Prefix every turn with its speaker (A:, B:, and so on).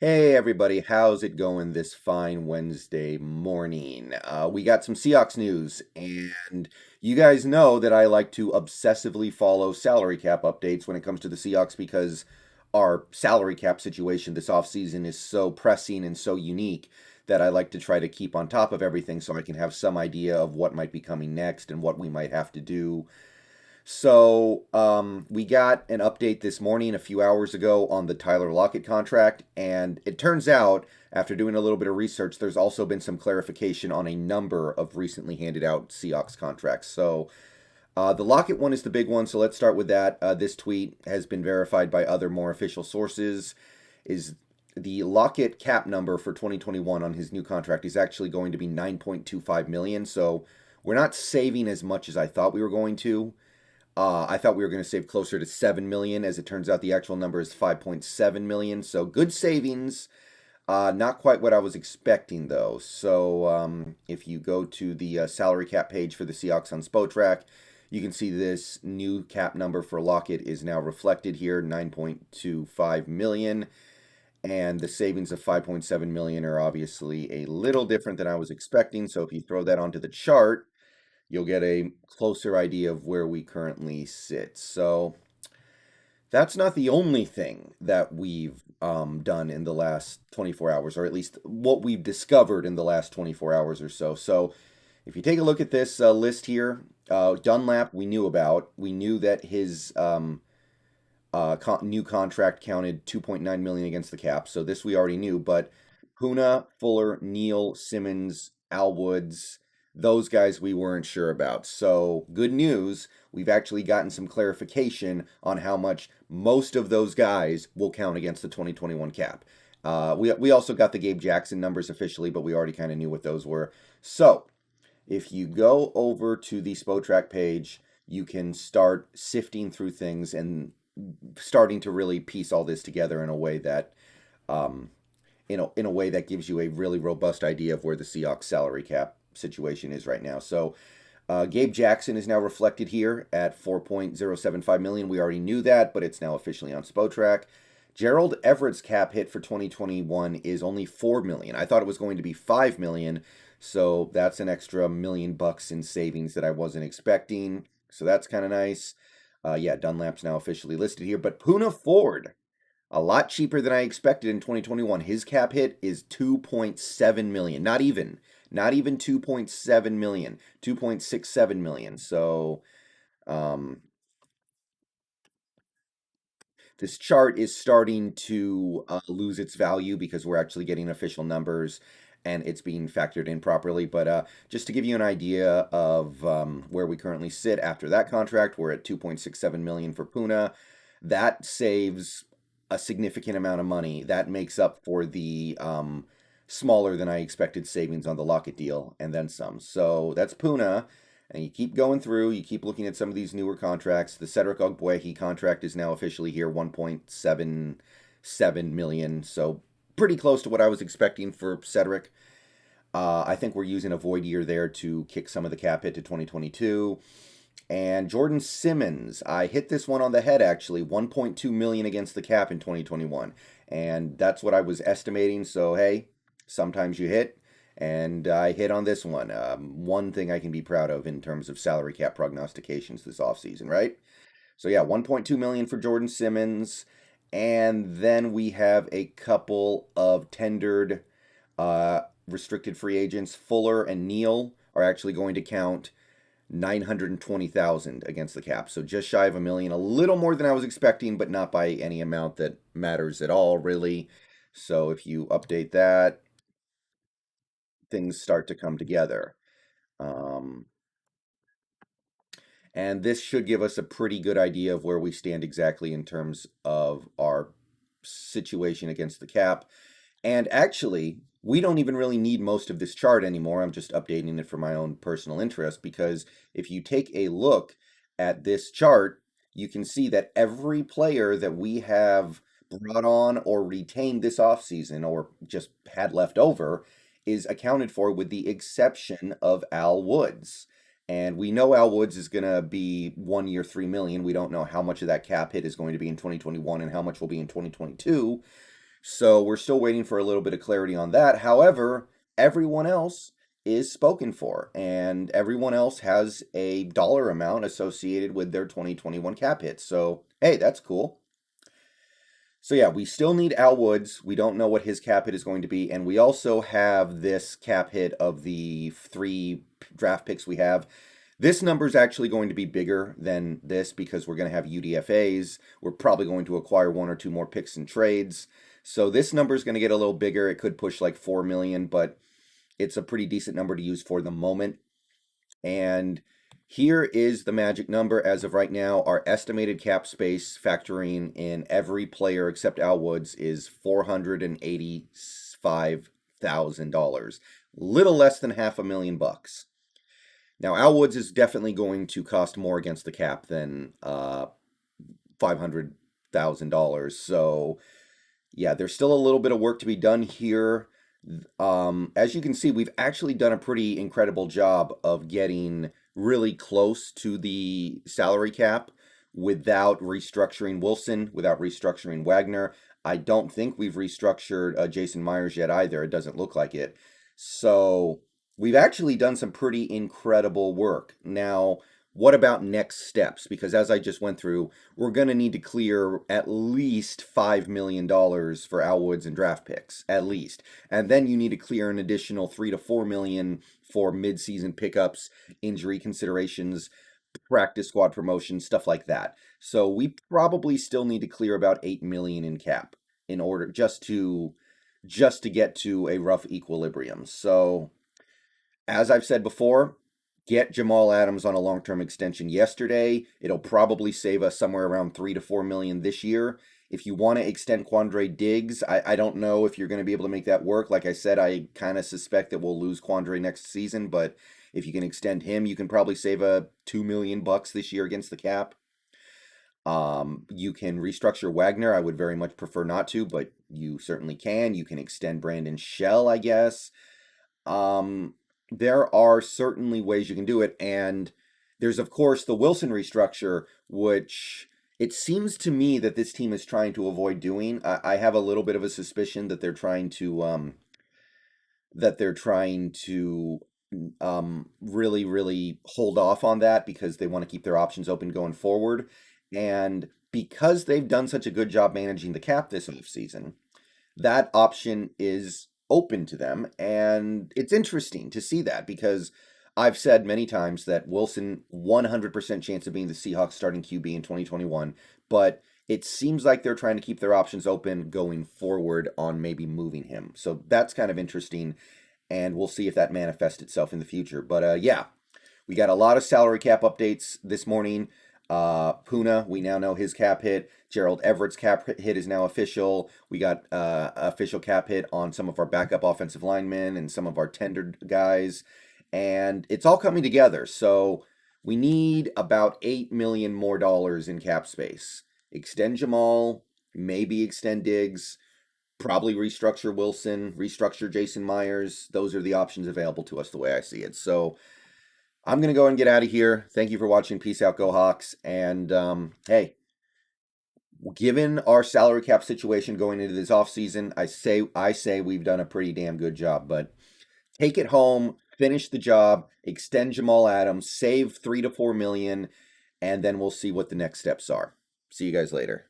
A: Hey everybody, how's it going this fine Wednesday morning? We got some Seahawks news, and you guys know that I like to obsessively follow salary cap updates when it comes to the Seahawks because our salary cap situation this offseason is so pressing and so unique that I like to try to keep on top of everything so I can have some idea of what might be coming next and what we might have to do. We got an update this morning, a few hours ago, on the Tyler Lockett contract, and it turns out, after doing a little bit of research, there's also been some clarification on a number of recently handed out Seahawks contracts. The Lockett one is the big one, so let's start with that. This tweet has been verified by other more official sources. Is the Lockett cap number for 2021 on his new contract is actually going to be 9.25 million. So we're not saving as much as I thought we were going to. I thought we were going to save closer to 7 million. As it turns out, the actual number is 5.7 million. So good savings. Not quite what I was expecting, though. If you go to the salary cap page for the Seahawks on Spotrac, you can see this new cap number for Lockett is now reflected here, 9.25 million. And the savings of 5.7 million are obviously a little different than I was expecting. So if you throw that onto the chart, you'll get a closer idea of where we currently sit. So that's not the only thing that we've done in the last 24 hours, or at least what we've discovered in the last 24 hours or so. So if you take a look at this list here, Dunlap we knew about. We knew that his new contract counted 2.9 million against the cap. So this we already knew, but Poona, Fuller, Neal, Simmons, Al Woods, those guys we weren't sure about. So, good news, we've actually gotten some clarification on how much most of those guys will count against the 2021 cap. We also got the Gabe Jackson numbers officially, but we already kind of knew what those were. So, if you go over to the Spotrac page, you can start sifting through things and starting to really piece all this together in a way that um, in a way that gives you a really robust idea of where the Seahawks salary cap situation is right now. Gabe Jackson is now reflected here at 4.075 million. We already knew that, but it's now officially on Spotrac. Gerald Everett's cap hit for 2021 is only 4 million. I thought it was going to be 5 million, so that's an extra $1 million in savings that I wasn't expecting. So that's kind of nice. Yeah, Dunlap's now officially listed here, but Poona Ford, a lot cheaper than I expected in 2021. His cap hit is 2.7 million. Not even 2.7 million, 2.67 million. Um, this chart is starting to lose its value because we're actually getting official numbers and it's being factored in properly. But just to give you an idea of where we currently sit after that contract, we're at 2.67 million for Poona. That saves a significant amount of money. That makes up for the smaller than I expected savings on the Lockett deal and then some. So that's Poona. And you keep going through, you keep looking at some of these newer contracts. The Cedric Ogbuehi contract is now officially here, 1.77 million. So pretty close to what I was expecting for Cedric. I think we're using a void year there to kick some of the cap hit to 2022. And Jordan Simmons, I hit this one on the head actually, 1.2 million against the cap in 2021. And that's what I was estimating. So hey, sometimes you hit, and I hit on this one. One thing I can be proud of in terms of salary cap prognostications this offseason, right? So yeah, 1.2 million for Jordan Simmons, and then we have a couple of tendered restricted free agents. Fuller and Neal are actually going to count 920,000 against the cap. So just shy of a million, a little more than I was expecting, but not by any amount that matters at all, really. So if you update that, things start to come together. Um, and this should give us a pretty good idea of where we stand exactly in terms of our situation against the cap. And actually, we don't even really need most of this chart anymore. I'm just updating it for my own personal interest because if you take a look at this chart, you can see that every player that we have brought on or retained this offseason or just had left over is accounted for with the exception of Al Woods. And we know Al Woods is going to be 1 year, 3 million. We don't know how much of that cap hit is going to be in 2021 and how much will be in 2022. So we're still waiting for a little bit of clarity on that. However, everyone else is spoken for, and everyone else has a dollar amount associated with their 2021 cap hit. So, hey, that's cool. So yeah, we still need Al Woods. We don't know what his cap hit is going to be, and we also have this cap hit of the three draft picks we have. This number is actually going to be bigger than this because we're going to have UDFAs. We're probably going to acquire one or two more picks and trades. So this number is going to get a little bigger. It could push like 4 million, but it's a pretty decent number to use for the moment. And here is the magic number as of right now. Our estimated cap space, factoring in every player except Al Woods, is $485,000. Little less than $500,000. Now, Al Woods is definitely going to cost more against the cap than $500,000. So, yeah, there's still a little bit of work to be done here. As you can see, we've actually done a pretty incredible job of getting really close to the salary cap without restructuring Wilson, without restructuring Wagner. I don't think we've restructured Jason Myers yet either. It doesn't look like it. So we've actually done some pretty incredible work. Now, what about next steps? Because as I just went through, we're going to need to clear at least $5 million for Al Woods and draft picks, at least. And then you need to clear an additional 3 to 4 million for midseason pickups, injury considerations, practice squad promotion, stuff like that. So we probably still need to clear about 8 million in cap in order just to get to a rough equilibrium. So as I've said before, get Jamal Adams on a long-term extension yesterday. It'll probably save us somewhere around 3 to 4 million this year. If you want to extend Quandre Diggs, I don't know if you're going to be able to make that work. Like I said, I kind of suspect that we'll lose Quandre next season, but if you can extend him, you can probably save a 2 million bucks this year against the cap. You can restructure Wagner. I would very much prefer not to, but you certainly can. You can extend Brandon Shell, I guess. There are certainly ways you can do it, and there's of course the Wilson restructure, which it seems to me that this team is trying to avoid doing. I have a little bit of a suspicion that they're trying to really, really hold off on that because they want to keep their options open going forward. And because they've done such a good job managing the cap this offseason, that option is open to them. And it's interesting to see that because I've said many times that Wilson, 100% chance of being the Seahawks starting QB in 2021, but it seems like they're trying to keep their options open going forward on maybe moving him. So that's kind of interesting, and we'll see if that manifests itself in the future. But yeah, we got a lot of salary cap updates this morning. Poona, we now know his cap hit. Gerald Everett's cap hit is now official. We got official cap hit on some of our backup offensive linemen and some of our tendered guys. And it's all coming together. So we need about $8 million more in cap space. Extend Jamal, maybe extend Diggs, probably restructure Wilson, restructure Jason Myers. Those are the options available to us the way I see it. So I'm going to go and get out of here. Thank you for watching. Peace out, Go Hawks. And hey, given our salary cap situation going into this offseason, I say we've done a pretty damn good job. But take it home, finish the job, extend Jamal Adams, save 3 to 4 million, and then we'll see what the next steps are. See you guys later.